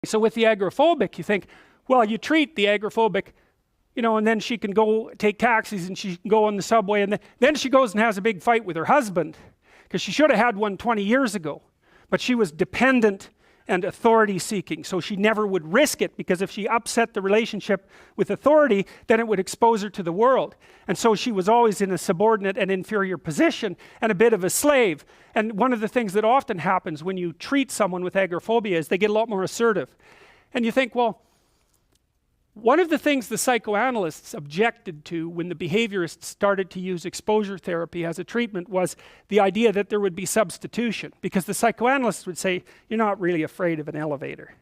So with the agoraphobic, you think, well, you treat the agoraphobic, and then she can go take taxis and she can go on the subway, and then she goes and has a big fight with her husband because she should have had one 20 years ago, but she was dependent and authority seeking, so she never would risk it, because if she upset the relationship with authority, then it would expose her to the world. And so she was always in a subordinate and inferior position and a bit of a slave. And one of the things that often happens when you treat someone with agoraphobia is they get a lot more assertive. And you think, well, one of the things the psychoanalysts objected to when the behaviorists started to use exposure therapy as a treatment was the idea that there would be substitution, because the psychoanalysts would say, you're not really afraid of an elevator.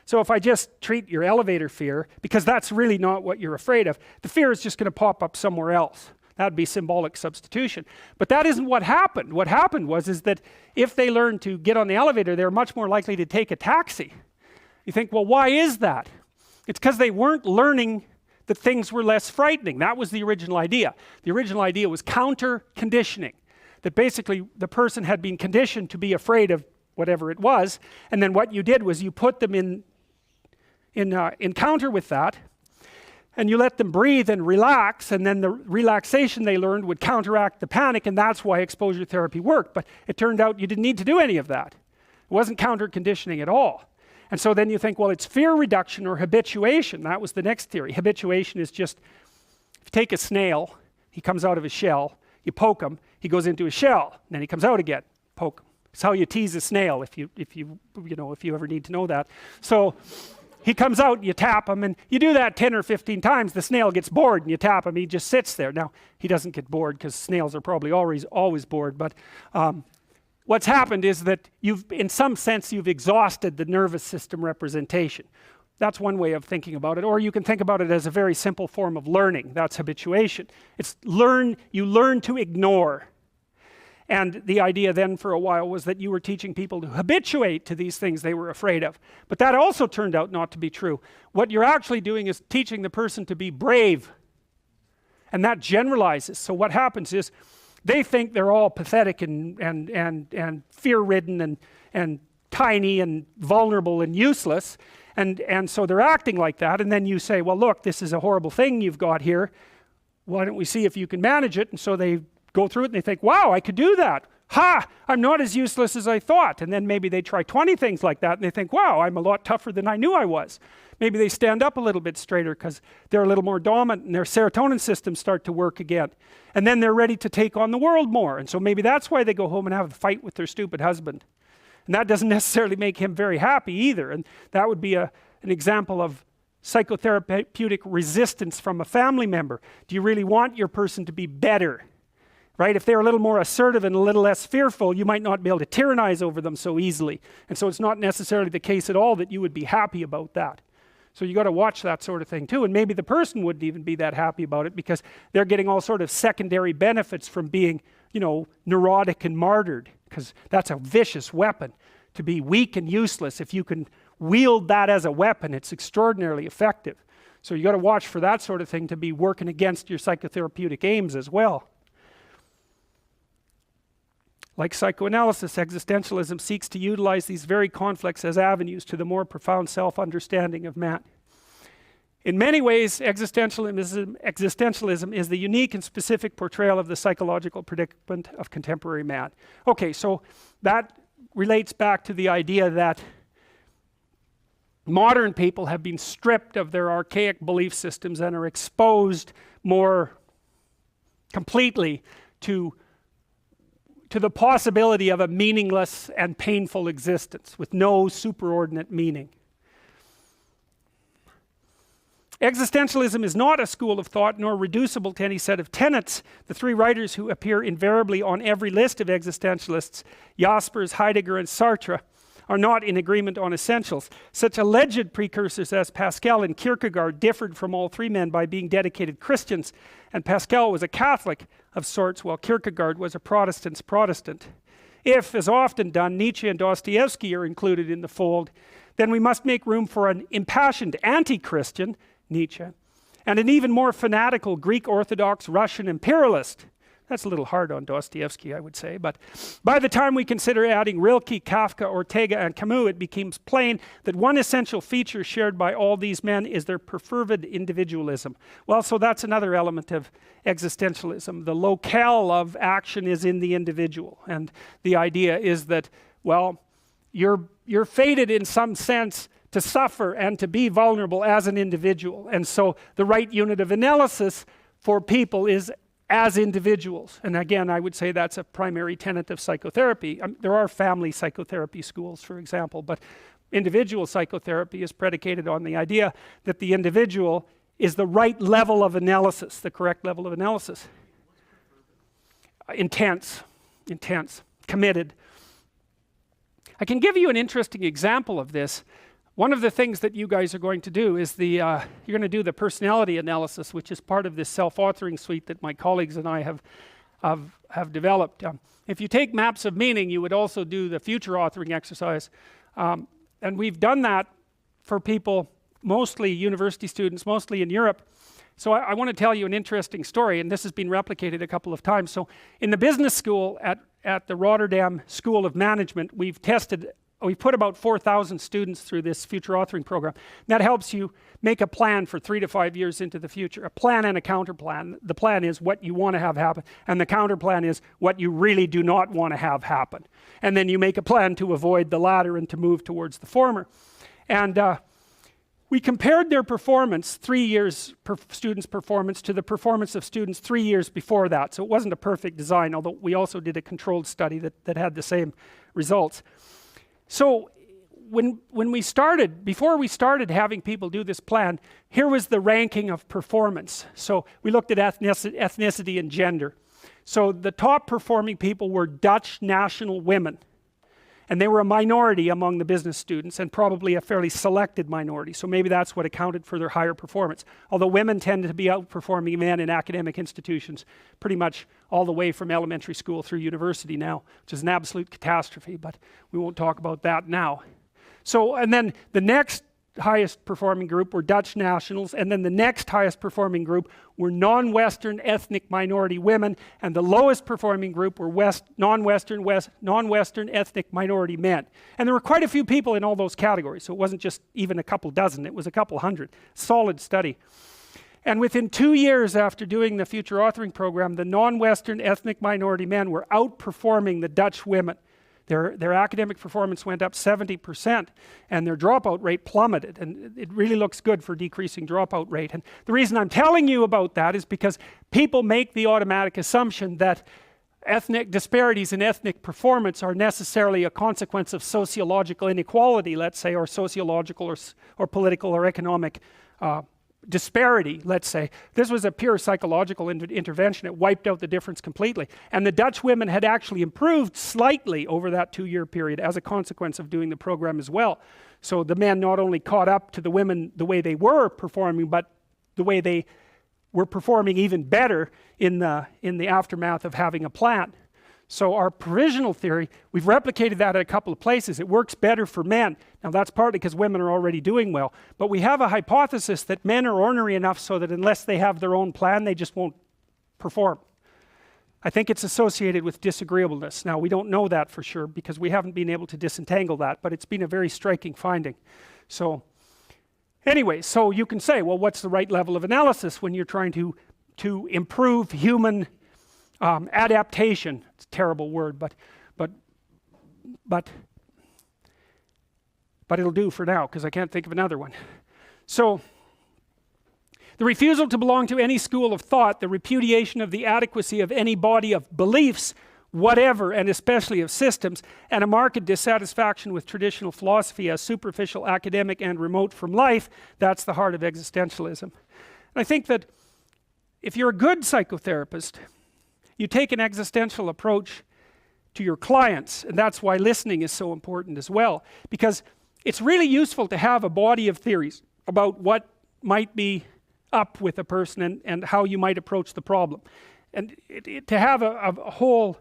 So if I just treat your elevator fear, because that's really not what you're afraid of, the fear is just going to pop up somewhere else. That'd be symbolic substitution. But that isn't what happened. What happened was that if they learned to get on the elevator, they're much more likely to take a taxi. You think, well, why is that? It's because they weren't learning that things were less frightening. That was the original idea. The original idea was counter-conditioning, that basically the person had been conditioned to be afraid of whatever it was, and then what you did was you put them in encounter with that, and you let them breathe and relax, and then the relaxation they learned would counteract the panic, and that's why exposure therapy worked. But it turned out you didn't need to do any of that. It wasn't counter-conditioning at all. And so then you think, well, it's fear reduction or habituation. That was the next theory. Habituation is just, if you take a snail, he comes out of his shell, you poke him, he goes into a shell, and then he comes out again, poke him. It's how you tease a snail, if you ever need to know that. So he comes out, you tap him, and you do that 10 or 15 times, the snail gets bored, and you tap him, he just sits there. Now, he doesn't get bored, because snails are probably always bored, but what's happened is that in some sense, you've exhausted the nervous system representation. That's one way of thinking about it. Or you can think about it as a very simple form of learning. That's habituation. It's you learn to ignore. And the idea then for a while was that you were teaching people to habituate to these things they were afraid of. But that also turned out not to be true. What you're actually doing is teaching the person to be brave. And that generalizes. So what happens is, they think they're all pathetic and fear-ridden and tiny and vulnerable and useless, and so they're acting like that, and then you say, well, look, this is a horrible thing you've got here. Why don't we see if you can manage it? And so they go through it and they think, wow, I could do that. Ha! I'm not as useless as I thought. And then maybe they try 20 things like that and they think, wow, I'm a lot tougher than I knew I was. Maybe they stand up a little bit straighter because they're a little more dominant and their serotonin systems start to work again. And then they're ready to take on the world more. And so maybe that's why they go home and have a fight with their stupid husband. And that doesn't necessarily make him very happy either. And that would be an example of psychotherapeutic resistance from a family member. Do you really want your person to be better? Right? If they're a little more assertive and a little less fearful, you might not be able to tyrannize over them so easily. And so it's not necessarily the case at all that you would be happy about that. So you got to watch that sort of thing too. And maybe the person wouldn't even be that happy about it because they're getting all sort of secondary benefits from being, neurotic and martyred, because that's a vicious weapon. To be weak and useless, if you can wield that as a weapon, it's extraordinarily effective. So you got to watch for that sort of thing to be working against your psychotherapeutic aims as well. Like psychoanalysis, existentialism seeks to utilize these very conflicts as avenues to the more profound self-understanding of man. In many ways, existentialism is the unique and specific portrayal of the psychological predicament of contemporary man. Okay, so that relates back to the idea that modern people have been stripped of their archaic belief systems and are exposed more completely to the possibility of a meaningless and painful existence with no superordinate meaning. Existentialism is not a school of thought nor reducible to any set of tenets. The three writers who appear invariably on every list of existentialists, Jaspers, Heidegger, and Sartre, are not in agreement on essentials. Such alleged precursors as Pascal and Kierkegaard differed from all three men by being dedicated Christians, and Pascal was a Catholic of sorts, while Kierkegaard was a Protestant's Protestant. If, as often done, Nietzsche and Dostoevsky are included in the fold, then we must make room for an impassioned anti-Christian, Nietzsche, and an even more fanatical Greek Orthodox Russian imperialist, That's a little hard on Dostoevsky, I would say, but by the time we consider adding Rilke, Kafka, Ortega, and Camus, it becomes plain that one essential feature shared by all these men is their perfervid individualism. Well, so that's another element of existentialism. The locale of action is in the individual, and the idea is that, well, you're fated in some sense to suffer and to be vulnerable as an individual, and so the right unit of analysis for people is as individuals. And again, I would say that's a primary tenet of psychotherapy. There are family psychotherapy schools, for example, but individual psychotherapy is predicated on the idea that the individual is the right level of analysis, the correct level of analysis. Intense, committed. I can give you an interesting example of this. One of the things that you guys are going to do is you're going to do the personality analysis, which is part of this self-authoring suite that my colleagues and I have developed. If you take maps of meaning, you would also do the future authoring exercise. And we've done that for people, mostly university students, mostly in Europe. So I want to tell you an interesting story, and this has been replicated a couple of times. So in the business school at the Rotterdam School of Management, we've put about 4,000 students through this future authoring program. That helps you make a plan for 3 to 5 years into the future, a plan and a counter plan. The plan is what you want to have happen, and the counter plan is what you really do not want to have happen. And then you make a plan to avoid the latter and to move towards the former. And we compared their performance, 3 years students' performance, to the performance of students 3 years before that. So it wasn't a perfect design, although we also did a controlled study that had the same results. So before we started having people do this plan, here was the ranking of performance. So we looked at ethnicity and gender. So the top performing people were Dutch national women. And they were a minority among the business students, and probably a fairly selected minority. So maybe that's what accounted for their higher performance. Although women tend to be outperforming men in academic institutions pretty much all the way from elementary school through university now, which is an absolute catastrophe, but we won't talk about that now. So, and then the next highest performing group were Dutch nationals, and then the next highest performing group were non-Western ethnic minority women, and the lowest performing group were non-Western ethnic minority men. And there were quite a few people in all those categories, so it wasn't just even a couple dozen, it was a couple hundred. Solid study. And within 2 years after doing the future authoring program, the non-Western ethnic minority men were outperforming the Dutch women. Their academic performance went up 70%, and their dropout rate plummeted, and it really looks good for decreasing dropout rate. And the reason I'm telling you about that is because people make the automatic assumption that ethnic disparities in ethnic performance are necessarily a consequence of sociological inequality, let's say, or sociological or political or economic disparity, let's say. This was a pure psychological intervention. It wiped out the difference completely. And the Dutch women had actually improved slightly over that 2-year period as a consequence of doing the program as well. So the men not only caught up to the women the way they were performing, but the way they were performing even better in the aftermath of having a plan. So our provisional theory, we've replicated that at a couple of places. It works better for men. Now that's partly because women are already doing well. But we have a hypothesis that men are ornery enough so that unless they have their own plan, they just won't perform. I think it's associated with disagreeableness. Now we don't know that for sure because we haven't been able to disentangle that, but it's been a very striking finding. So anyway, so you can say, well, what's the right level of analysis when you're trying to improve human adaptation? It's a terrible word, but it'll do for now because I can't think of another one. So the refusal to belong to any school of thought, the repudiation of the adequacy of any body of beliefs, whatever, and especially of systems, and a marked dissatisfaction with traditional philosophy as superficial, academic, and remote from life, that's the heart of existentialism. And I think that if you're a good psychotherapist, you take an existential approach to your clients, and that's why listening is so important as well, because it's really useful to have a body of theories about what might be up with a person and how you might approach the problem. And to have a whole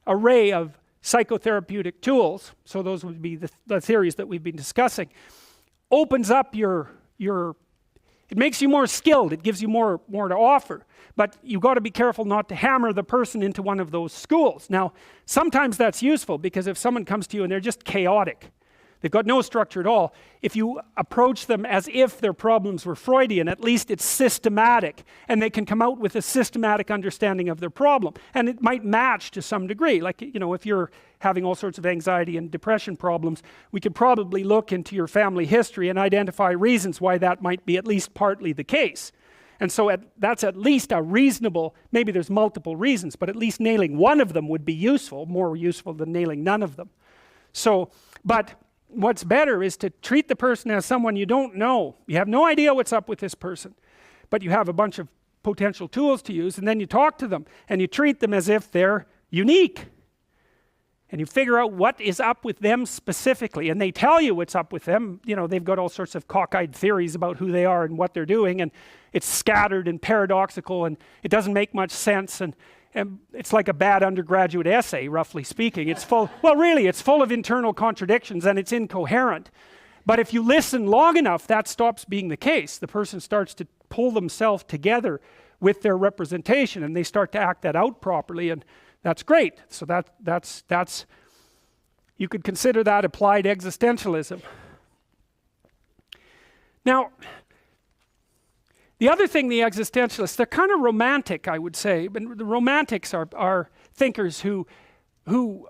array of psychotherapeutic tools, so those would be the theories that we've been discussing, opens up your It makes you more skilled. It gives you more to offer. But you've got to be careful not to hammer the person into one of those schools. Now, sometimes that's useful, because if someone comes to you and they're just chaotic, they've got no structure at all, if you approach them as if their problems were Freudian, at least it's systematic, and they can come out with a systematic understanding of their problem. And it might match to some degree. Like, you know, if you're having all sorts of anxiety and depression problems, we could probably look into your family history and identify reasons why that might be at least partly the case. And so that's at least a reasonable, maybe there's multiple reasons, but at least nailing one of them would be useful, more useful than nailing none of them. So, but what's better is to treat the person as someone you don't know. You have no idea what's up with this person, but you have a bunch of potential tools to use, and then you talk to them, and you treat them as if they're unique. And you figure out what is up with them specifically, and they tell you what's up with them. You know, they've got all sorts of cockeyed theories about who they are and what they're doing, and it's scattered and paradoxical, and it doesn't make much sense, and it's like a bad undergraduate essay, roughly speaking. It's full, well, really, it's full of internal contradictions, and it's incoherent. But if you listen long enough, that stops being the case. The person starts to pull themselves together with their representation, and they start to act that out properly, and that's great. So that's you could consider that applied existentialism. Now, the other thing, the existentialists, they're kind of romantic, I would say. But the romantics are thinkers who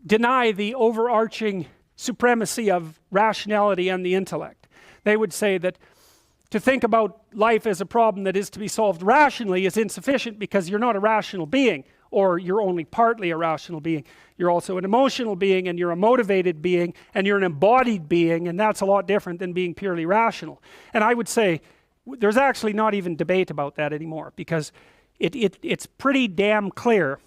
deny the overarching supremacy of rationality and the intellect. They would say that to think about life as a problem that is to be solved rationally is insufficient, because you're not a rational being, or you're only partly a rational being. You're also an emotional being, and you're a motivated being, and you're an embodied being, and that's a lot different than being purely rational. And I would say there's actually not even debate about that anymore, because it's pretty damn clear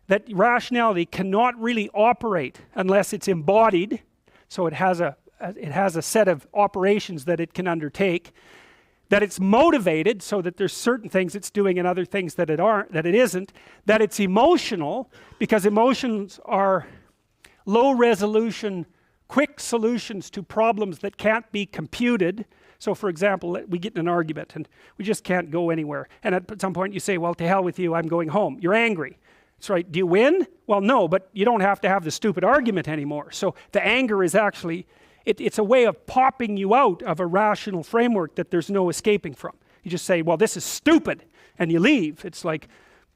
that rationality cannot really operate unless it's embodied, so it has a set of operations that it can undertake, that it's motivated, so that there's certain things it's doing and other things that it isn't, that it's emotional, because emotions are low resolution, quick solutions to problems that can't be computed. So for example, we get in an argument and we just can't go anywhere, and at some point you say, well, to hell with you, I'm going home. You're angry. That's right. Do you win? Well, no, but you don't have to have the stupid argument anymore. So the anger is actually, it's a way of popping you out of a rational framework that there's no escaping from. You just say, well, this is stupid, and you leave. It's like,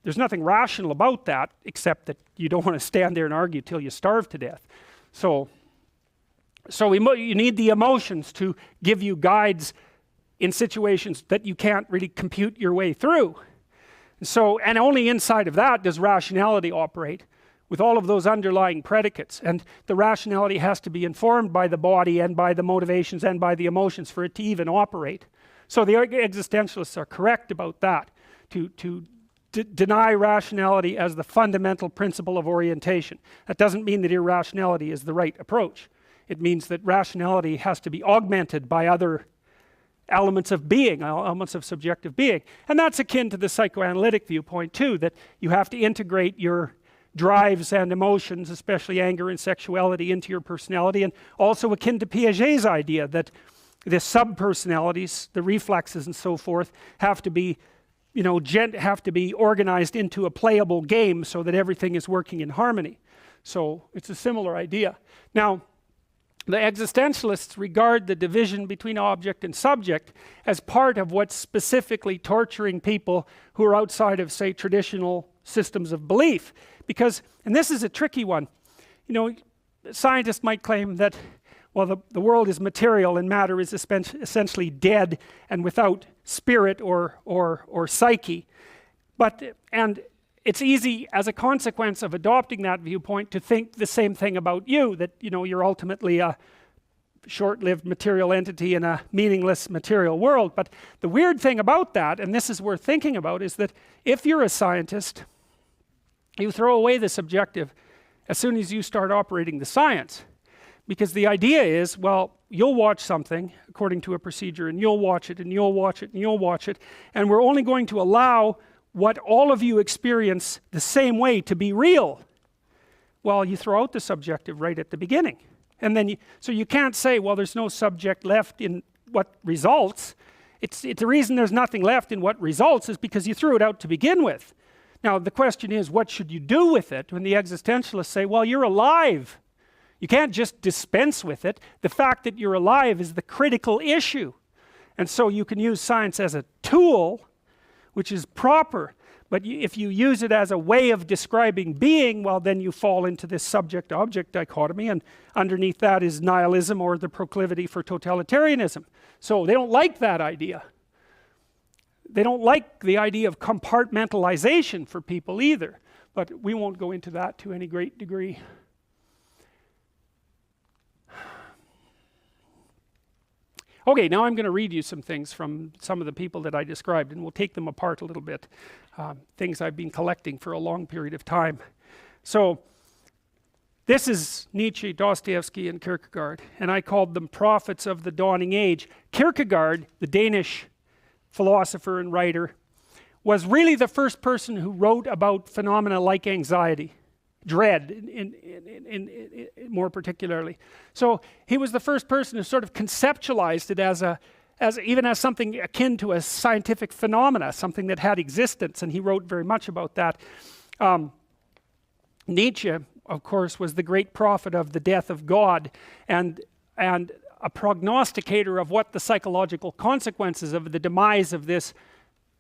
there's nothing rational about that, except that you don't want to stand there and argue till you starve to death. So you need the emotions to give you guides in situations that you can't really compute your way through. So, and only inside of that does rationality operate, with all of those underlying predicates. And the rationality has to be informed by the body and by the motivations and by the emotions for it to even operate. So the existentialists are correct about that, to deny rationality as the fundamental principle of orientation. That doesn't mean that irrationality is the right approach. It means that rationality has to be augmented by other elements of being, elements of subjective being. And that's akin to the psychoanalytic viewpoint too, that you have to integrate your drives and emotions, especially anger and sexuality, into your personality, and also akin to Piaget's idea that the sub-personalities, the reflexes and so forth, have to be, have to be organized into a playable game so that everything is working in harmony. So it's a similar idea. Now, the existentialists regard the division between object and subject as part of what's specifically torturing people who are outside of, say, traditional systems of belief. Because, and this is a tricky one, scientists might claim that, well, the world is material and matter is essentially dead and without spirit or psyche. And it's easy, as a consequence of adopting that viewpoint, to think the same thing about you, that you're ultimately a short-lived material entity in a meaningless material world. But the weird thing about that, and this is worth thinking about, is that if you're a scientist, you throw away the subjective as soon as you start operating the science. Because the idea is, well, you'll watch something according to a procedure, and you'll watch it, and you'll watch it, and you'll watch it, and we're only going to allow what all of you experience the same way to be real. Well, you throw out the subjective right at the beginning. And then so you can't say, well, there's no subject left in what results. It's the reason there's nothing left in what results is because you threw it out to begin with. Now the question is, what should you do with it? When the existentialists say, well, you're alive. You can't just dispense with it. The fact that you're alive is the critical issue. And so you can use science as a tool, which is proper. But if you use it as a way of describing being, well, then you fall into this subject-object dichotomy, and underneath that is nihilism or the proclivity for totalitarianism. So they don't like that idea. They don't like the idea of compartmentalization for people either. But we won't go into that to any great degree. Okay, now I'm going to read you some things from some of the people that I described, and we'll take them apart a little bit. Things I've been collecting for a long period of time. So, this is Nietzsche, Dostoevsky, and Kierkegaard, and I called them prophets of the dawning age. Kierkegaard, the Danish philosopher and writer, was really the first person who wrote about phenomena like anxiety, dread, in more particularly. So he was the first person who sort of conceptualized it as something akin to a scientific phenomena, something that had existence, and he wrote very much about that. Nietzsche, of course, was the great prophet of the death of God, and a prognosticator of what the psychological consequences of the demise of this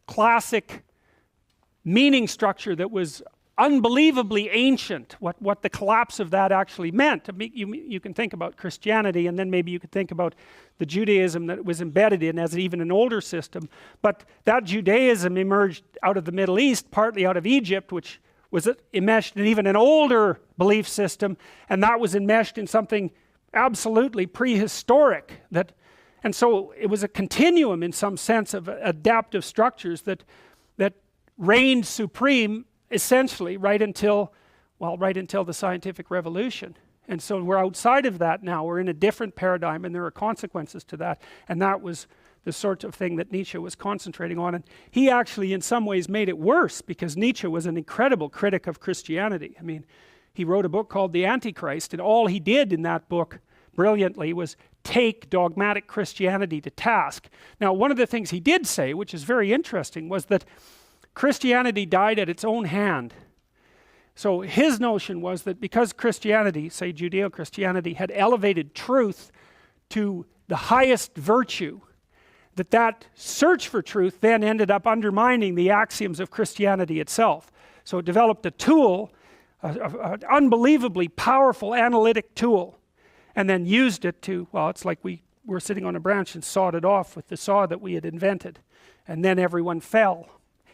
classic meaning structure that was unbelievably ancient, what the collapse of that actually meant. You can think about Christianity, and then maybe you could think about the Judaism that it was embedded in as even an older system. But that Judaism emerged out of the Middle East, partly out of Egypt, which was enmeshed in even an older belief system, and that was enmeshed in something absolutely prehistoric. And so it was a continuum in some sense of adaptive structures that reigned supreme essentially right until the scientific revolution. And so we're outside of that now. We're in a different paradigm, and there are consequences to that. And that was the sort of thing that Nietzsche was concentrating on. And he actually in some ways made it worse, because Nietzsche was an incredible critic of Christianity. I mean, he wrote a book called The Antichrist, and all he did in that book brilliantly was take dogmatic Christianity to task. Now, one of the things he did say, which is very interesting, was that Christianity died at its own hand. So his notion was that because Christianity, say Judeo-Christianity, had elevated truth to the highest virtue, that search for truth then ended up undermining the axioms of Christianity itself. So it developed a tool, an unbelievably powerful analytic tool, and then used it to, well, it's like we were sitting on a branch and sawed it off with the saw that we had invented, and then everyone fell.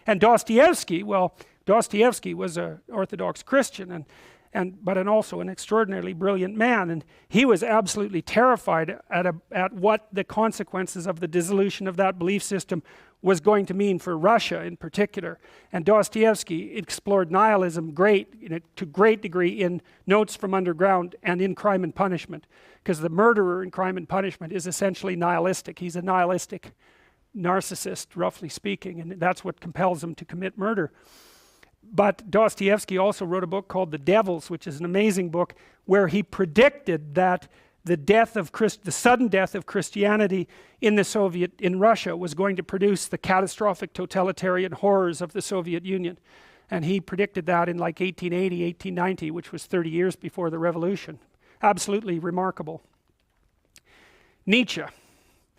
And Dostoevsky, well, Dostoevsky was an Orthodox Christian, but also an extraordinarily brilliant man, and he was absolutely terrified at what the consequences of the dissolution of that belief system was going to mean for Russia in particular. And Dostoevsky explored nihilism to great degree in Notes from Underground and in Crime and Punishment, because the murderer in Crime and Punishment is essentially nihilistic. He's a nihilistic narcissist, roughly speaking, and that's what compels him to commit murder. But Dostoevsky also wrote a book called The Devils, which is an amazing book, where he predicted that the sudden death of Christianity in Russia was going to produce the catastrophic totalitarian horrors of the Soviet Union. And he predicted that in like 1880, 1890, which was 30 years before the revolution. Absolutely remarkable. Nietzsche,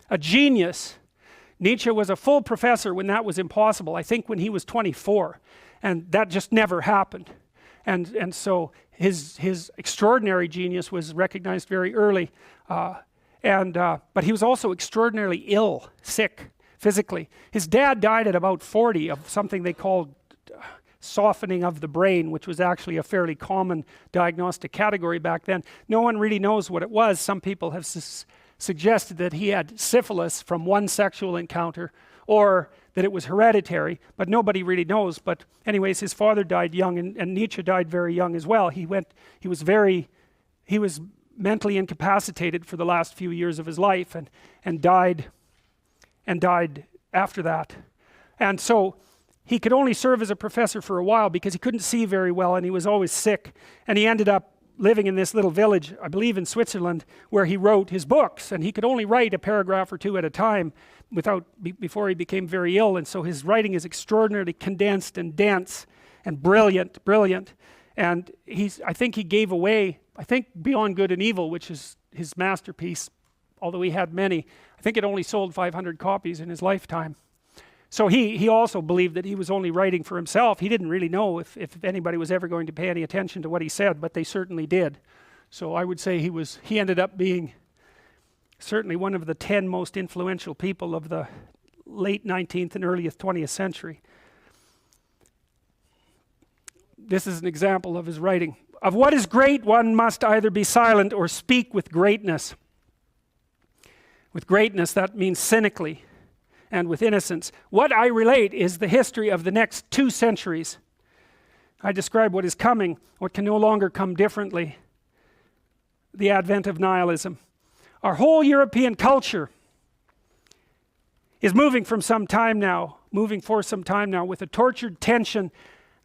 a genius. Nietzsche was a full professor when that was impossible, I think when he was 24, and that just never happened. And so his extraordinary genius was recognized very early, but he was also extraordinarily ill, sick, physically. His dad died at about 40 of something they called softening of the brain, which was actually a fairly common diagnostic category back then. No one really knows what it was. Some people have suggested that he had syphilis from one sexual encounter, or that it was hereditary, but nobody really knows. But anyways, his father died young, and Nietzsche died very young as well. He was mentally incapacitated for the last few years of his life, and died after that. And so he could only serve as a professor for a while because he couldn't see very well, and he was always sick, and he ended up living in this little village, I believe in Switzerland, where he wrote his books, and he could only write a paragraph or two at a time before he became very ill, and so his writing is extraordinarily condensed and dense and brilliant, and I think he gave away, I think Beyond Good and Evil, which is his masterpiece, although he had many, I think it only sold 500 copies in his lifetime. So he also believed that he was only writing for himself. He didn't really know if anybody was ever going to pay any attention to what he said, but they certainly did. So I would say he ended up being certainly one of the 10 most influential people of the late 19th and early 20th century. This is an example of his writing. Of what is great, one must either be silent or speak with greatness. With greatness, that means cynically, and with innocence. What I relate is the history of the next 2 centuries. I describe what is coming, what can no longer come differently. The advent of nihilism. Our whole European culture is moving for some time now with a tortured tension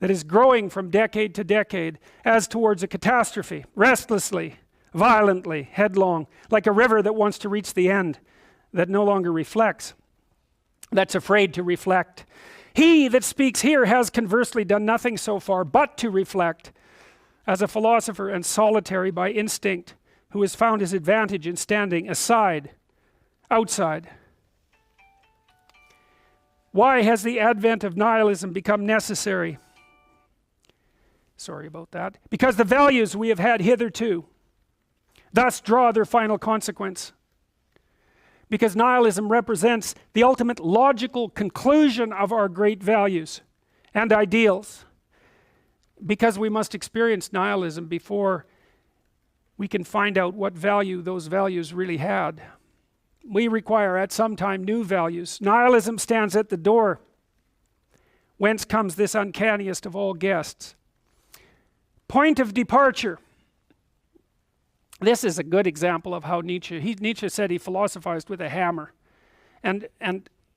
that is growing from decade to decade as towards a catastrophe, restlessly, violently, headlong, like a river that wants to reach the end, that no longer reflects, that's afraid to reflect. He that speaks here has conversely done nothing so far but to reflect, as a philosopher and solitary by instinct, who has found his advantage in standing aside, outside. Why has the advent of nihilism become necessary? Sorry about that. Because the values we have had hitherto thus draw their final consequence. Because nihilism represents the ultimate logical conclusion of our great values and ideals. Because we must experience nihilism before we can find out what value those values really had. We require at some time new values. Nihilism stands at the door, whence comes this uncanniest of all guests. Point of departure. This is a good example of how Nietzsche said he philosophized with a hammer. And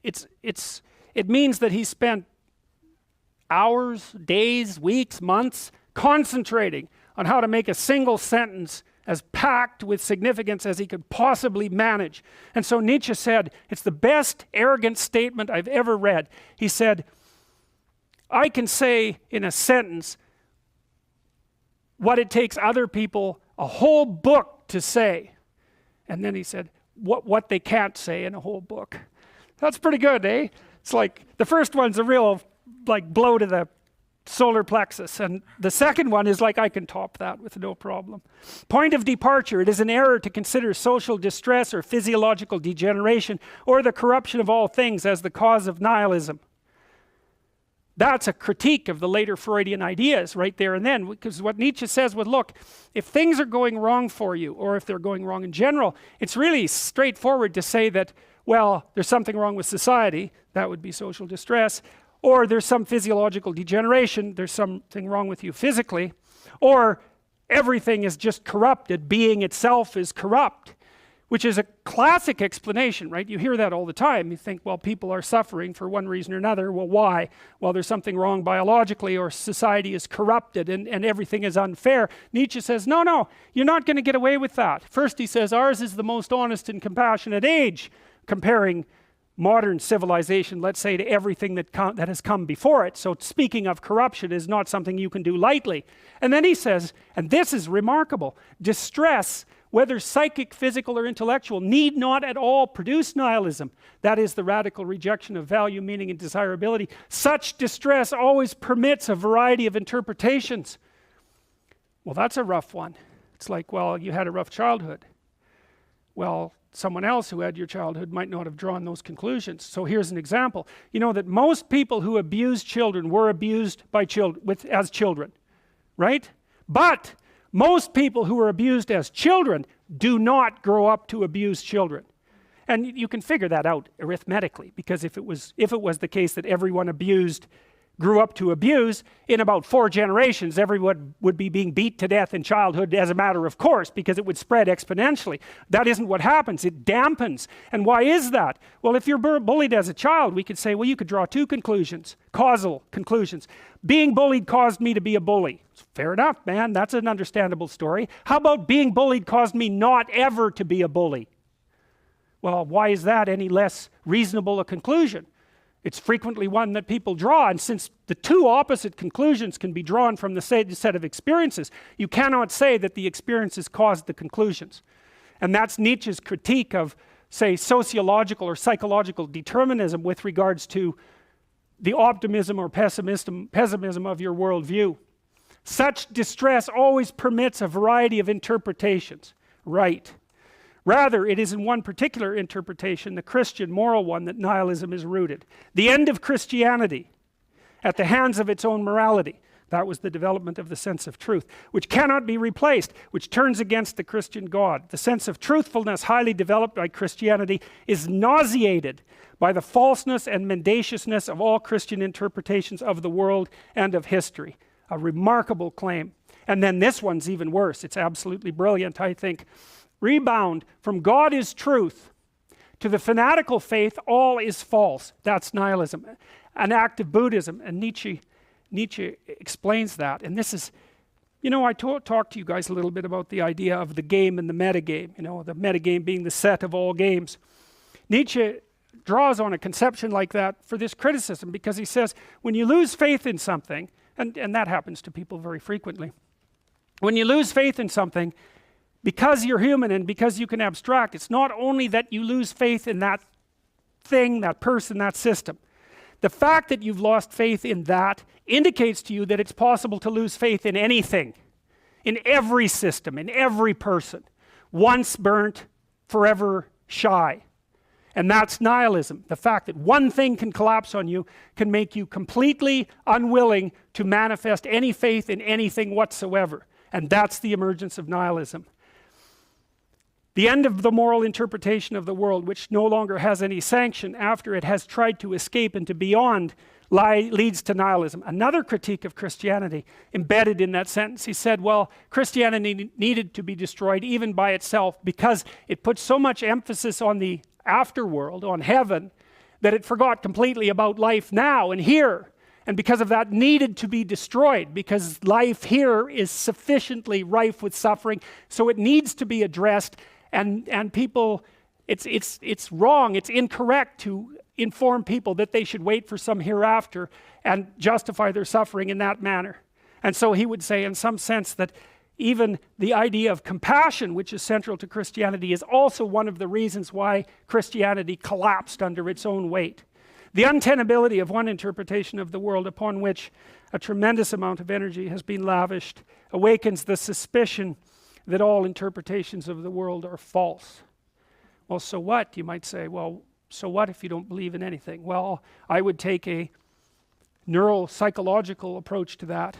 it means that he spent hours, days, weeks, months concentrating on how to make a single sentence as packed with significance as he could possibly manage. And so Nietzsche said, it's the best arrogant statement I've ever read. He said, I can say in a sentence what it takes other people a whole book to say. And then he said, what they can't say in a whole book. That's pretty good, eh? It's like, the first one's a real blow to the solar plexus, and the second one is like, I can top that with no problem. Point of departure. It is an error to consider social distress or physiological degeneration or the corruption of all things as the cause of nihilism. That's a critique of the later Freudian ideas right there and then, because what Nietzsche says was, look, if things are going wrong for you, or if they're going wrong in general, it's really straightforward to say that, well, there's something wrong with society, that would be social distress, or there's some physiological degeneration, there's something wrong with you physically, or everything is just corrupted, being itself is corrupt, which is a classic explanation, right? You hear that all the time. You think, well, people are suffering for one reason or another. Well, why? Well, there's something wrong biologically, or society is corrupted and everything is unfair. Nietzsche says, no, you're not going to get away with that. First he says, ours is the most honest and compassionate age, comparing modern civilization, let's say, to everything that has come before it. So speaking of corruption is not something you can do lightly. And then he says, and this is remarkable, distress, whether psychic, physical, or intellectual, need not at all produce nihilism. That is the radical rejection of value, meaning, and desirability. Such distress always permits a variety of interpretations. Well, that's a rough one. It's like, well, you had a rough childhood. Well, someone else who had your childhood might not have drawn those conclusions. So here's an example. You know that most people who abuse children were abused by as children, right? But most people who were abused as children do not grow up to abuse children. And you can figure that out arithmetically, because if it was the case that everyone abused grew up to abuse, in about 4 generations everyone would be being beat to death in childhood as a matter of course, because it would spread exponentially. That isn't what happens. It dampens. And why is that? Well, if you're bullied as a child, we could say, well, you could draw 2 conclusions, causal conclusions. Being bullied caused me to be a bully. Fair enough, man, that's an understandable story. How about being bullied caused me not ever to be a bully? Well, why is that any less reasonable a conclusion? It's frequently one that people draw, and since the 2 opposite conclusions can be drawn from the same set of experiences, you cannot say that the experiences caused the conclusions. And that's Nietzsche's critique of, say, sociological or psychological determinism with regards to the optimism or pessimism of your worldview. Such distress always permits a variety of interpretations. Right. Rather, it is in one particular interpretation, the Christian moral one, that nihilism is rooted. The end of Christianity, at the hands of its own morality, that was the development of the sense of truth, which cannot be replaced, which turns against the Christian God. The sense of truthfulness, highly developed by Christianity, is nauseated by the falseness and mendaciousness of all Christian interpretations of the world and of history. A remarkable claim. And then this one's even worse. It's absolutely brilliant, I think. Rebound from God is truth to the fanatical faith, all is false. That's nihilism, an act of Buddhism. And Nietzsche explains that. And this is, you know, I talked to you guys a little bit about the idea of the game and the metagame, you know, the metagame being the set of all games. Nietzsche draws on a conception like that for this criticism, because he says when you lose faith in something, and that happens to people very frequently, when you lose faith in something, because you're human and because you can abstract, it's not only that you lose faith in that thing, that person, that system. The fact that you've lost faith in that indicates to you that it's possible to lose faith in anything, in every system, in every person. Once burnt, forever shy. And that's nihilism. The fact that one thing can collapse on you can make you completely unwilling to manifest any faith in anything whatsoever. And that's the emergence of nihilism. The end of the moral interpretation of the world, which no longer has any sanction after it has tried to escape into beyond, leads to nihilism. Another critique of Christianity embedded in that sentence, he said, well, Christianity needed to be destroyed even by itself because it put so much emphasis on the afterworld, on heaven, that it forgot completely about life now and here. And because of that, needed to be destroyed, because life here is sufficiently rife with suffering, so it needs to be addressed. And people, it's wrong, it's incorrect to inform people that they should wait for some hereafter and justify their suffering in that manner. And so he would say in some sense that even the idea of compassion, which is central to Christianity, is also one of the reasons why Christianity collapsed under its own weight. The untenability of one interpretation of the world upon which a tremendous amount of energy has been lavished awakens the suspicion that all interpretations of the world are false. Well, so what? You might say, well, so what if you don't believe in anything? Well, I would take a neuropsychological approach to that.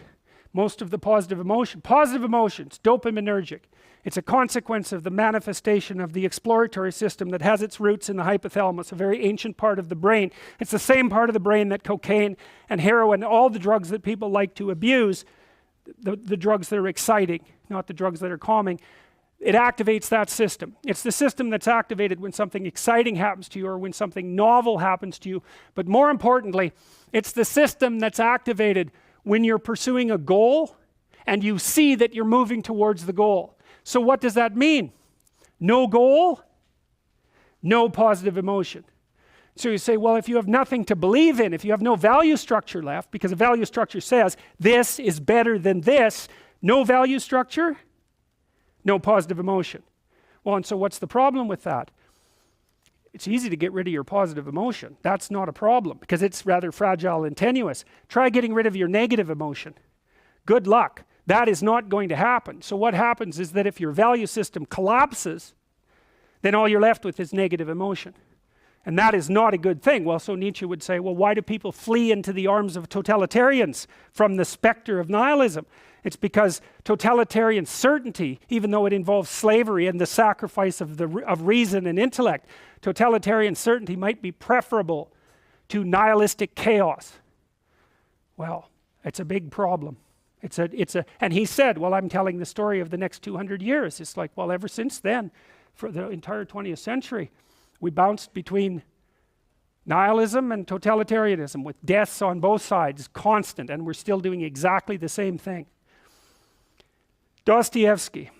Most of the positive emotions, dopaminergic. It's a consequence of the manifestation of the exploratory system that has its roots in the hypothalamus, a very ancient part of the brain. It's the same part of the brain that cocaine and heroin, all the drugs that people like to abuse, the drugs that are exciting, not the drugs that are calming, it activates that system. It's the system that's activated when something exciting happens to you or when something novel happens to you. But more importantly, it's the system that's activated when you're pursuing a goal and you see that you're moving towards the goal. So what does that mean? No goal, no positive emotion. So you say, well, if you have nothing to believe in, if you have no value structure left, because a value structure says this is better than this, no value structure, no positive emotion. Well, and so what's the problem with that? It's easy to get rid of your positive emotion. That's not a problem because it's rather fragile and tenuous. Try getting rid of your negative emotion. Good luck. That is not going to happen. So what happens is that if your value system collapses, then all you're left with is negative emotion. And that is not a good thing. Well, so Nietzsche would say, well, why do people flee into the arms of totalitarians from the specter of nihilism? It's because totalitarian certainty, even though it involves slavery and the sacrifice of reason and intellect, totalitarian certainty might be preferable to nihilistic chaos. Well, it's a big problem. And he said, well, I'm telling the story of the next 200 years. It's like, well, ever since then, for the entire 20th century, we bounced between nihilism and totalitarianism with deaths on both sides, constant, and we're still doing exactly the same thing. Dostoevsky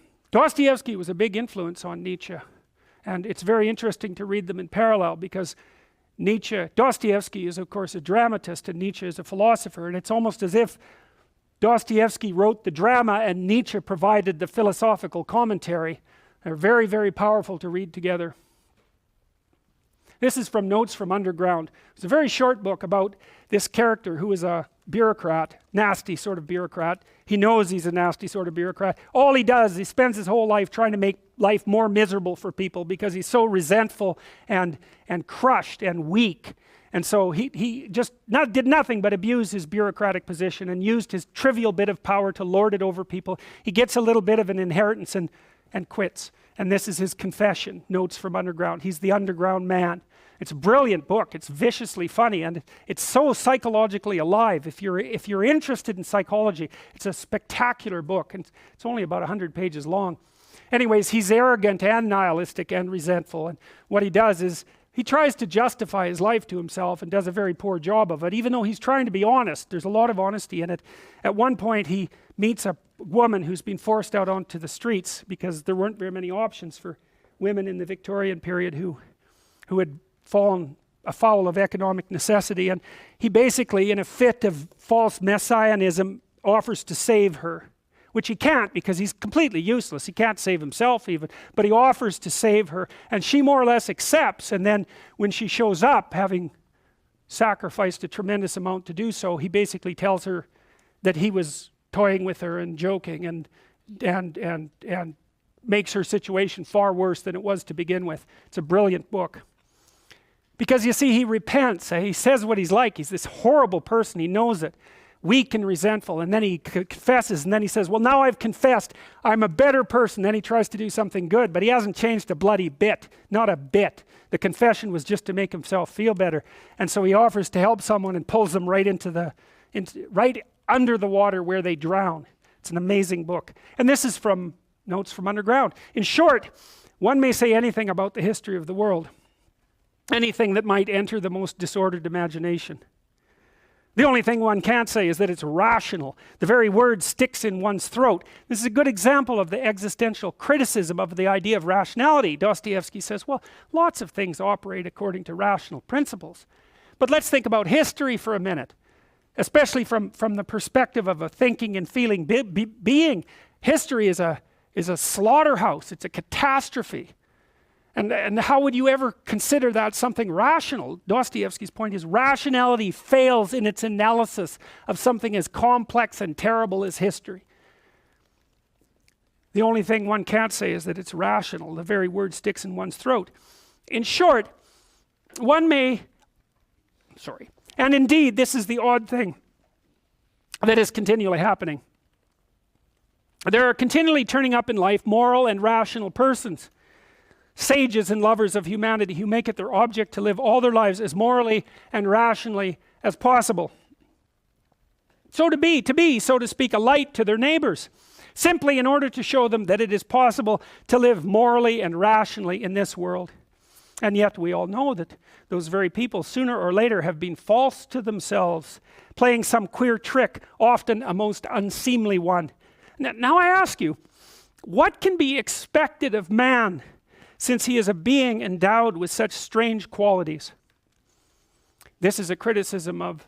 was a big influence on Nietzsche, and it's very interesting to read them in parallel because Dostoevsky is of course a dramatist and Nietzsche is a philosopher, and it's almost as if Dostoevsky wrote the drama and Nietzsche provided the philosophical commentary. They're very, very powerful to read together. This is from Notes from Underground. It's a very short book about this character who is a bureaucrat, nasty sort of bureaucrat. He knows he's a nasty sort of bureaucrat. All he does, he spends his whole life trying to make life more miserable for people because he's so resentful and crushed and weak. And so he just did nothing but abuse his bureaucratic position and used his trivial bit of power to lord it over people. He gets a little bit of an inheritance and quits. And this is his confession, Notes from Underground. He's the underground man. It's a brilliant book. It's viciously funny, and it's so psychologically alive. If you're interested in psychology, it's a spectacular book, and it's only about 100 pages long. Anyways, he's arrogant and nihilistic and resentful, and what he does is he tries to justify his life to himself and does a very poor job of it, even though he's trying to be honest. There's a lot of honesty in it. At one point, he meets a woman who's been forced out onto the streets because there weren't very many options for women in the Victorian period who had fallen afoul of economic necessity, and he basically, in a fit of false messianism, offers to save her, which he can't because he's completely useless. He can't save himself even, but he offers to save her, and she more or less accepts. And then when she shows up, having sacrificed a tremendous amount to do so, he basically tells her that he was toying with her and joking and makes her situation far worse than it was to begin with. It's a brilliant book. Because you see, he repents. He says what he's like. He's this horrible person. He knows it. Weak and resentful. And then he confesses. And then he says, well, now I've confessed. I'm a better person. Then he tries to do something good. But he hasn't changed a bloody bit. Not a bit. The confession was just to make himself feel better. And so he offers to help someone and pulls them right right under the water where they drown. It's an amazing book. And this is from Notes from Underground. In short, one may say anything about the history of the world. Anything that might enter the most disordered imagination. The only thing one can't say is that it's rational. The very word sticks in one's throat. This is a good example of the existential criticism of the idea of rationality. Dostoevsky says, well, lots of things operate according to rational principles. But let's think about history for a minute, especially from the perspective of a thinking and feeling being. History is a slaughterhouse. It's a catastrophe. And how would you ever consider that something rational? Dostoevsky's point is rationality fails in its analysis of something as complex and terrible as history. The only thing one can't say is that it's rational. The very word sticks in one's throat. In short, and indeed, this is the odd thing that is continually happening. There are continually turning up in life moral and rational persons, sages and lovers of humanity who make it their object to live all their lives as morally and rationally as possible. So to be, so to speak, a light to their neighbors, simply in order to show them that it is possible to live morally and rationally in this world. And yet we all know that those very people sooner or later have been false to themselves, playing some queer trick, often a most unseemly one. Now I ask you, what can be expected of man since he is a being endowed with such strange qualities? This is a criticism of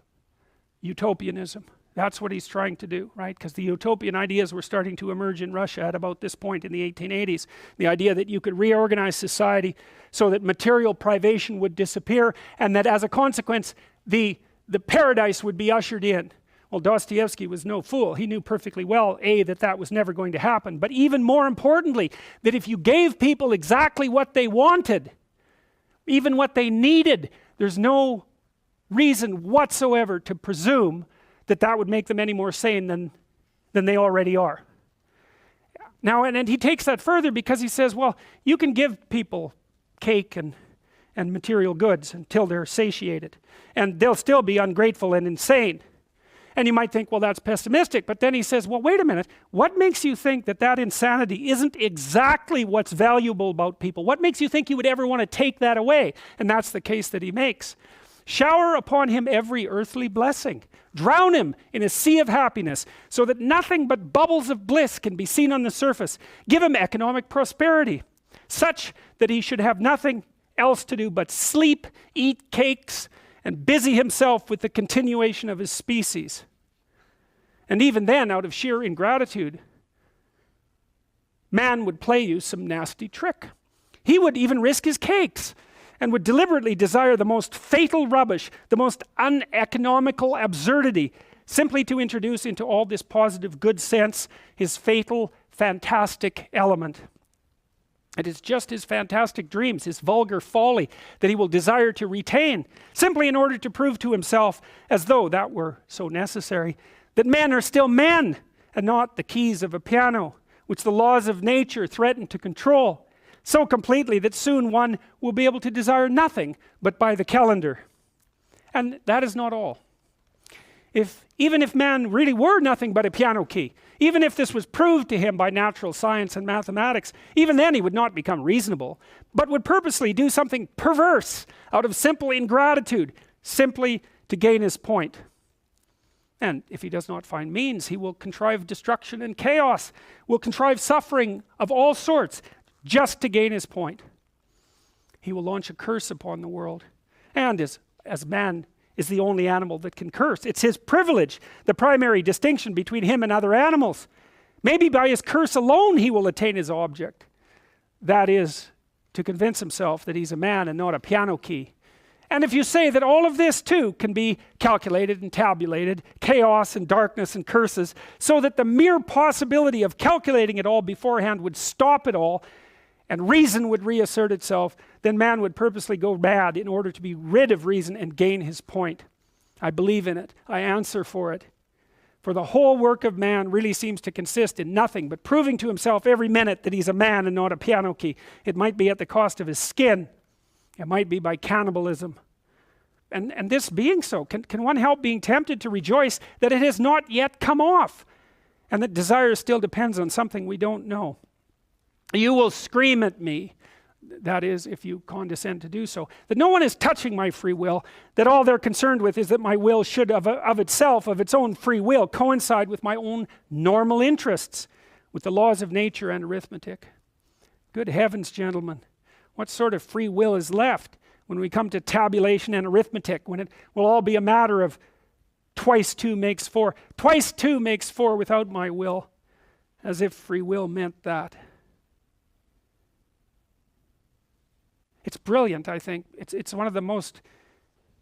utopianism. That's what he's trying to do, right? Because the utopian ideas were starting to emerge in Russia at about this point in the 1880s. The idea that you could reorganize society so that material privation would disappear, and that as a consequence, the paradise would be ushered in. Well, Dostoevsky was no fool. He knew perfectly well, A, that was never going to happen, but even more importantly, that if you gave people exactly what they wanted, even what they needed, there's no reason whatsoever to presume that would make them any more sane than they already are. Now, and he takes that further because he says, well, you can give people cake and material goods until they're satiated, and they'll still be ungrateful and insane. And you might think, well, that's pessimistic. But then he says, well, wait a minute. What makes you think that that insanity isn't exactly what's valuable about people? What makes you think you would ever want to take that away? And that's the case that he makes. Shower upon him every earthly blessing. Drown him in a sea of happiness so that nothing but bubbles of bliss can be seen on the surface. Give him economic prosperity, such that he should have nothing else to do but sleep, eat cakes, and busy himself with the continuation of his species. And even then, out of sheer ingratitude, man would play you some nasty trick. He would even risk his cakes and would deliberately desire the most fatal rubbish, the most uneconomical absurdity, simply to introduce into all this positive good sense his fatal, fantastic element. It is just his fantastic dreams, his vulgar folly, that he will desire to retain, simply in order to prove to himself, as though that were so necessary, that men are still men, and not the keys of a piano, which the laws of nature threaten to control, so completely that soon one will be able to desire nothing but by the calendar. And that is not all. Even if man really were nothing but a piano key, even if this was proved to him by natural science and mathematics, even then he would not become reasonable, but would purposely do something perverse out of simple ingratitude, simply to gain his point. And if he does not find means, he will contrive destruction and chaos, will contrive suffering of all sorts, just to gain his point. He will launch a curse upon the world. And as man is the only animal that can curse, it's his privilege, the primary distinction between him and other animals. Maybe by his curse alone he will attain his object. That is, to convince himself that he's a man and not a piano key. And if you say that all of this too can be calculated and tabulated, chaos and darkness and curses, so that the mere possibility of calculating it all beforehand would stop it all, and reason would reassert itself, then man would purposely go mad in order to be rid of reason and gain his point. I believe in it. I answer for it. For the whole work of man really seems to consist in nothing but proving to himself every minute that he's a man and not a piano key. It might be at the cost of his skin. It might be by cannibalism. And this being so, can one help being tempted to rejoice that it has not yet come off, and that desire still depends on something we don't know? You will scream at me, that is, if you condescend to do so, that no one is touching my free will, that all they're concerned with is that my will should of itself, of its own free will, coincide with my own normal interests, with the laws of nature and arithmetic. Good heavens, gentlemen, what sort of free will is left when we come to tabulation and arithmetic, when it will all be a matter of twice 2 makes 4. Twice 2 makes 4 without my will, as if free will meant that. It's brilliant, I think. It's one of the most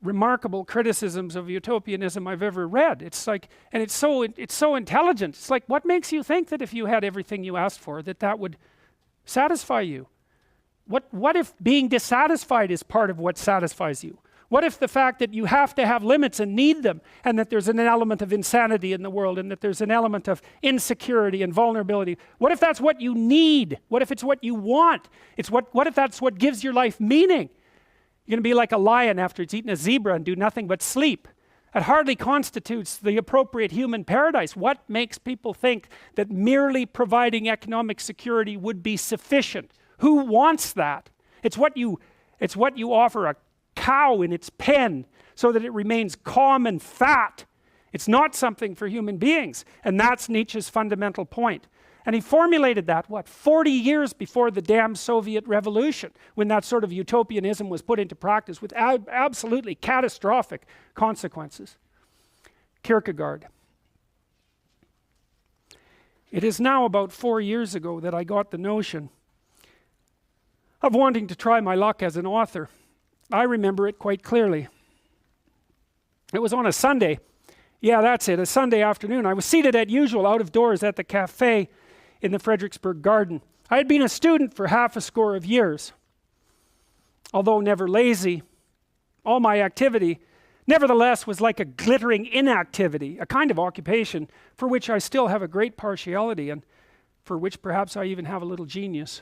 remarkable criticisms of utopianism I've ever read. It's like, and it's so intelligent. It's like, what makes you think that if you had everything you asked for, that would satisfy you? What if being dissatisfied is part of what satisfies you? What if the fact that you have to have limits and need them, and that there's an element of insanity in the world, and that there's an element of insecurity and vulnerability? What if that's what you need? What if it's what you want? What if that's what gives your life meaning? You're going to be like a lion after it's eaten a zebra and do nothing but sleep. It hardly constitutes the appropriate human paradise. What makes people think that merely providing economic security would be sufficient? Who wants that? It's what you offer a cow in its pen so that it remains calm and fat. It's not something for human beings. And that's Nietzsche's fundamental point. And he formulated that, 40 years before the damn Soviet Revolution, when that sort of utopianism was put into practice with absolutely catastrophic consequences. Kierkegaard. It is now about 4 years ago that I got the notion of wanting to try my luck as an author. I remember it quite clearly. It was on a Sunday. Yeah, that's it, a Sunday afternoon. I was seated as usual out of doors at the cafe in the Fredericksburg Garden. I had been a student for half a score of years. Although never lazy, all my activity nevertheless was like a glittering inactivity, a kind of occupation for which I still have a great partiality and for which perhaps I even have a little genius.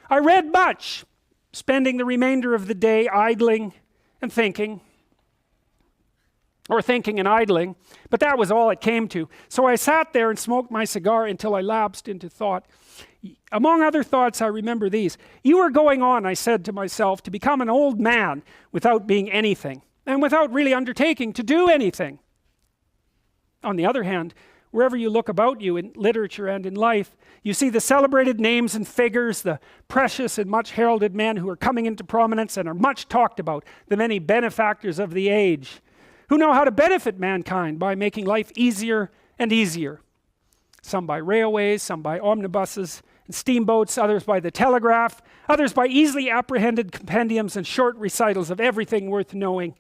I read much, spending the remainder of the day idling and thinking. or thinking and idling, but that was all it came to. So I sat there and smoked my cigar until I lapsed into thought. Among other thoughts, I remember these. You are going on, I said to myself, to become an old man without being anything, and without really undertaking to do anything. On the other hand, wherever you look about you in literature and in life, you see the celebrated names and figures, the precious and much heralded men who are coming into prominence and are much talked about, the many benefactors of the age, who know how to benefit mankind by making life easier and easier. Some by railways, some by omnibuses and steamboats, others by the telegraph, others by easily apprehended compendiums and short recitals of everything worth knowing.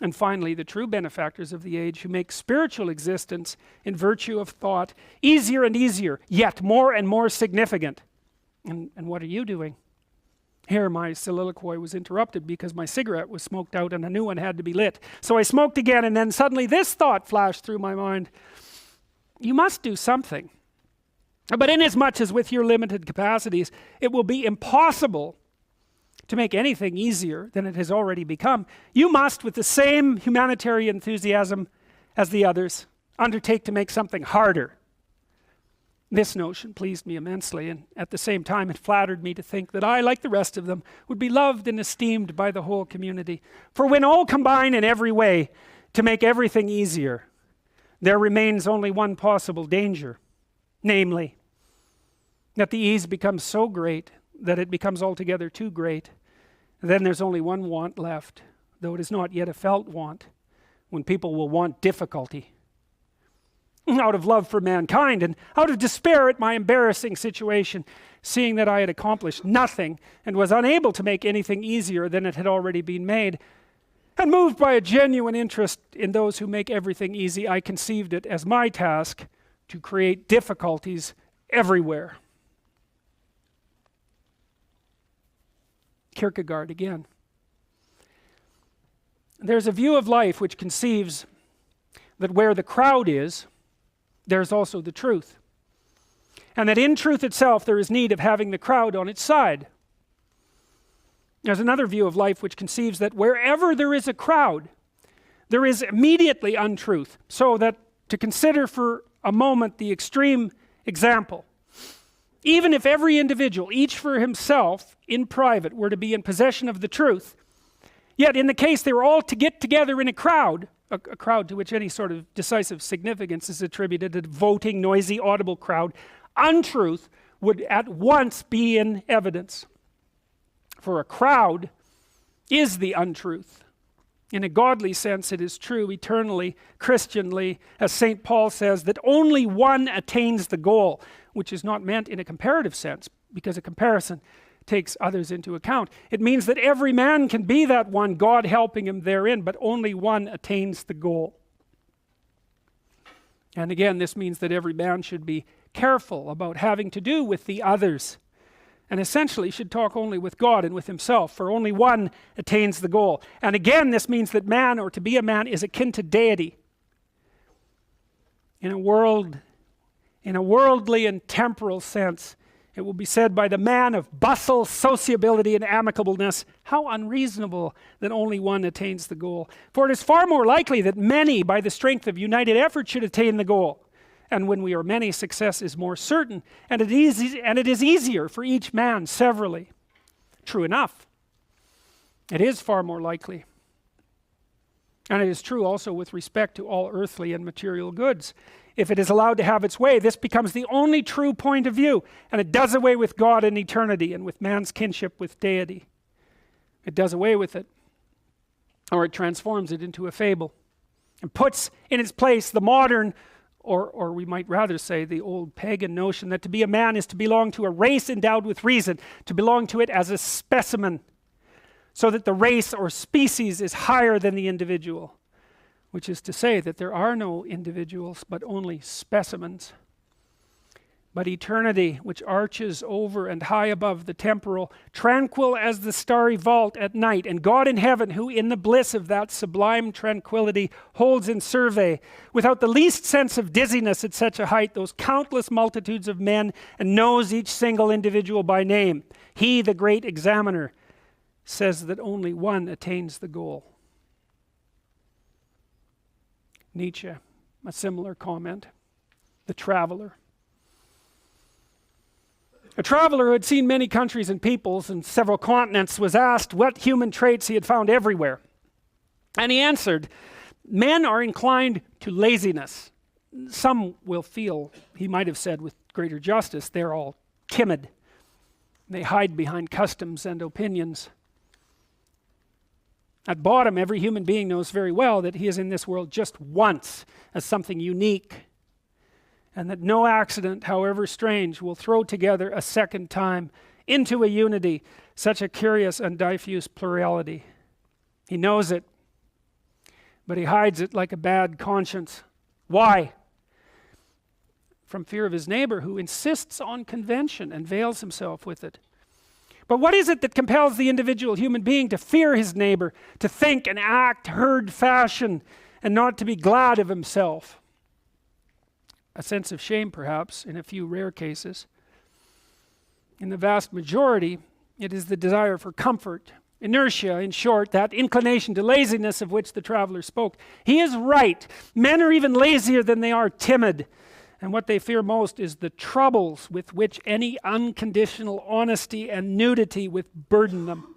And finally, the true benefactors of the age who make spiritual existence in virtue of thought easier and easier, yet more and more significant. And what are you doing? Here my soliloquy was interrupted because my cigarette was smoked out and a new one had to be lit. So I smoked again, and then suddenly this thought flashed through my mind. You must do something. But inasmuch as with your limited capacities, it will be impossible to make anything easier than it has already become, you must, with the same humanitarian enthusiasm as the others, undertake to make something harder. This notion pleased me immensely, and at the same time it flattered me to think that I, like the rest of them, would be loved and esteemed by the whole community. For when all combine in every way to make everything easier, there remains only one possible danger, namely, that the ease becomes so great that it becomes altogether too great. Then there's only one want left, though it is not yet a felt want, when people will want difficulty. Out of love for mankind and out of despair at my embarrassing situation, seeing that I had accomplished nothing and was unable to make anything easier than it had already been made, and moved by a genuine interest in those who make everything easy, I conceived it as my task to create difficulties everywhere. Kierkegaard again. There's a view of life which conceives that where the crowd is, there's also the truth. And that in truth itself there is need of having the crowd on its side. There's another view of life which conceives that wherever there is a crowd, there is immediately untruth. So that, to consider for a moment the extreme example, even if every individual, each for himself, in private, were to be in possession of the truth, yet in the case they were all to get together in a crowd to which any sort of decisive significance is attributed, a voting, noisy, audible crowd, untruth would at once be in evidence. For a crowd is the untruth. In a godly sense, it is true eternally, Christianly, as St. Paul says, that only one attains the goal, which is not meant in a comparative sense, because a comparison takes others into account. It means that every man can be that one, God helping him therein, but only one attains the goal. And again, this means that every man should be careful about having to do with the others, and essentially should talk only with God and with himself, for only one attains the goal. And again, this means that man, or to be a man, is akin to deity. In a worldly and temporal sense, it will be said by the man of bustle, sociability, and amicableness, how unreasonable that only one attains the goal. For it is far more likely that many, by the strength of united effort, should attain the goal. And when we are many, success is more certain, and it is easier for each man severally. True enough. It is far more likely. And it is true also with respect to all earthly and material goods. If it is allowed to have its way, this becomes the only true point of view, and it does away with God and eternity and with man's kinship with deity. It does away with it, or it transforms it into a fable, and puts in its place the modern, or we might rather say the old pagan notion that to be a man is to belong to a race endowed with reason, to belong to it as a specimen, so that the race or species is higher than the individual, which is to say that there are no individuals but only specimens. But eternity, which arches over and high above the temporal, tranquil as the starry vault at night, and God in heaven, who in the bliss of that sublime tranquility holds in survey, without the least sense of dizziness at such a height, those countless multitudes of men, and knows each single individual by name. He, the great examiner, says that only one attains the goal. Nietzsche, a similar comment. The traveler. A traveler who had seen many countries and peoples and several continents was asked what human traits he had found everywhere. And he answered, men are inclined to laziness. Some will feel, he might have said with greater justice, they're all timid. They hide behind customs and opinions. At bottom, every human being knows very well that he is in this world just once as something unique, and that no accident, however strange, will throw together a second time into a unity, such a curious and diffuse plurality. He knows it, but he hides it like a bad conscience. Why? From fear of his neighbor, who insists on convention and veils himself with it. But what is it that compels the individual human being to fear his neighbor, to think and act herd fashion, and not to be glad of himself? A sense of shame, perhaps, in a few rare cases. In the vast majority, it is the desire for comfort, inertia, in short, that inclination to laziness of which the traveler spoke. He is right. Men are even lazier than they are timid. And what they fear most is the troubles with which any unconditional honesty and nudity would burden them.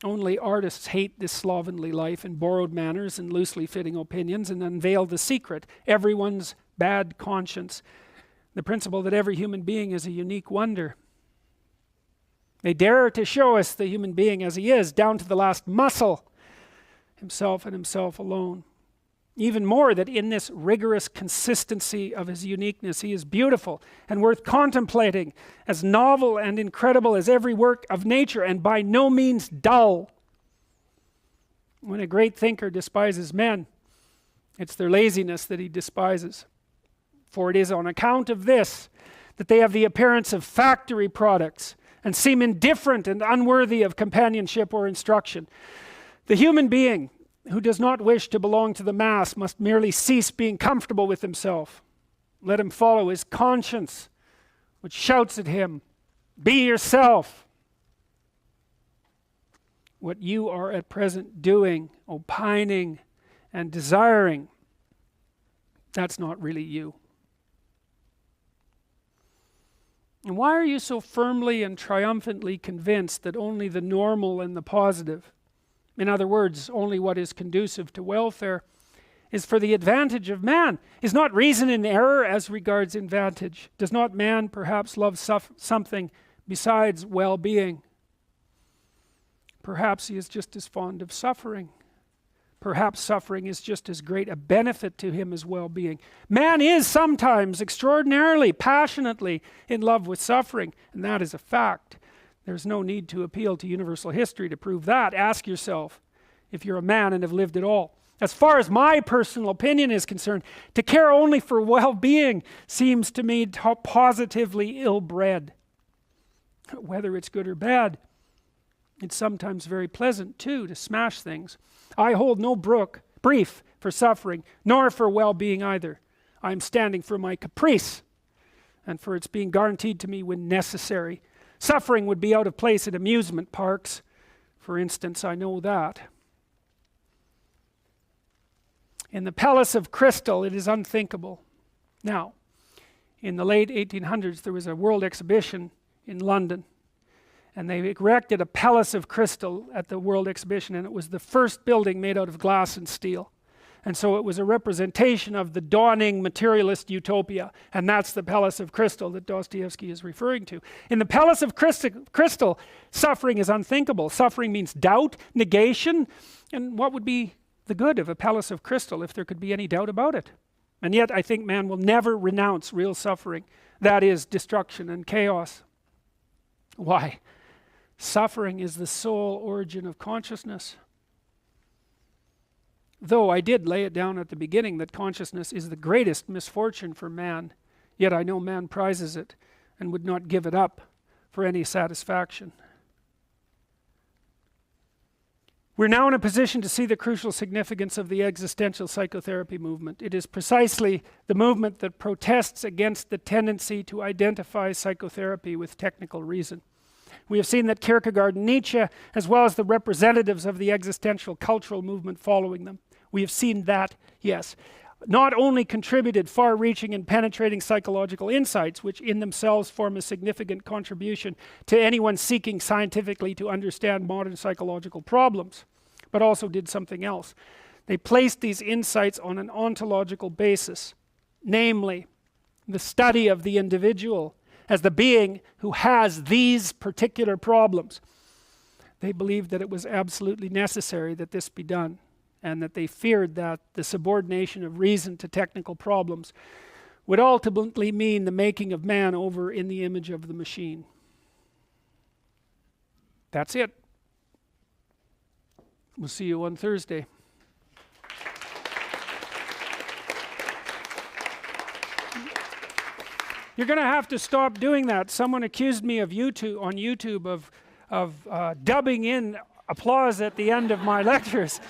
Only artists hate this slovenly life and borrowed manners and loosely fitting opinions and unveil the secret, everyone's bad conscience, the principle that every human being is a unique wonder. They dare to show us the human being as he is, down to the last muscle, himself and himself alone. Even more, that in this rigorous consistency of his uniqueness, he is beautiful and worth contemplating, as novel and incredible as every work of nature, and by no means dull. When a great thinker despises men, it's their laziness that he despises. For it is on account of this that they have the appearance of factory products and seem indifferent and unworthy of companionship or instruction. The human being who does not wish to belong to the mass must merely cease being comfortable with himself. Let him follow his conscience, which shouts at him, "Be yourself." What you are at present doing, opining, and desiring, that's not really you. And why are you so firmly and triumphantly convinced that only the normal and the positive, in other words, only what is conducive to welfare, is for the advantage of man? Is not reason in error as regards advantage? Does not man perhaps love something besides well-being? Perhaps he is just as fond of suffering. Perhaps suffering is just as great a benefit to him as well-being. Man is sometimes extraordinarily, passionately in love with suffering, and that is a fact. There's no need to appeal to universal history to prove that. Ask yourself if you're a man and have lived at all. As far as my personal opinion is concerned, to care only for well-being seems to me positively ill-bred. Whether it's good or bad, it's sometimes very pleasant too to smash things. I hold no brief for suffering, nor for well-being either. I am standing for my caprice, and for its being guaranteed to me when necessary. Suffering would be out of place at amusement parks, for instance, I know that. In the Palace of Crystal, it is unthinkable. Now, in the late 1800s, there was a world exhibition in London, and they erected a Palace of Crystal at the World Exhibition, and it was the first building made out of glass and steel. And so it was a representation of the dawning materialist utopia, and that's the Palace of Crystal that Dostoevsky is referring to. In the Palace of Crystal, suffering is unthinkable. Suffering means doubt, negation, and what would be the good of a Palace of Crystal if there could be any doubt about it? And yet I think man will never renounce real suffering, that is, destruction and chaos. Why? Suffering is the sole origin of consciousness. Though I did lay it down at the beginning that consciousness is the greatest misfortune for man, yet I know man prizes it and would not give it up for any satisfaction. We're now in a position to see the crucial significance of the existential psychotherapy movement. It is precisely the movement that protests against the tendency to identify psychotherapy with technical reason. We have seen that Kierkegaard and Nietzsche, as well as the representatives of the existential cultural movement following them, we have seen that, yes, not only contributed far-reaching and penetrating psychological insights, which in themselves form a significant contribution to anyone seeking scientifically to understand modern psychological problems, but also did something else. They placed these insights on an ontological basis, namely, the study of the individual as the being who has these particular problems. They believed that it was absolutely necessary that this be done, and that they feared that the subordination of reason to technical problems would ultimately mean the making of man over in the image of the machine. That's it. We'll see you on Thursday. You're going to have to stop doing that. Someone accused me of on YouTube of dubbing in applause at the end of my lectures.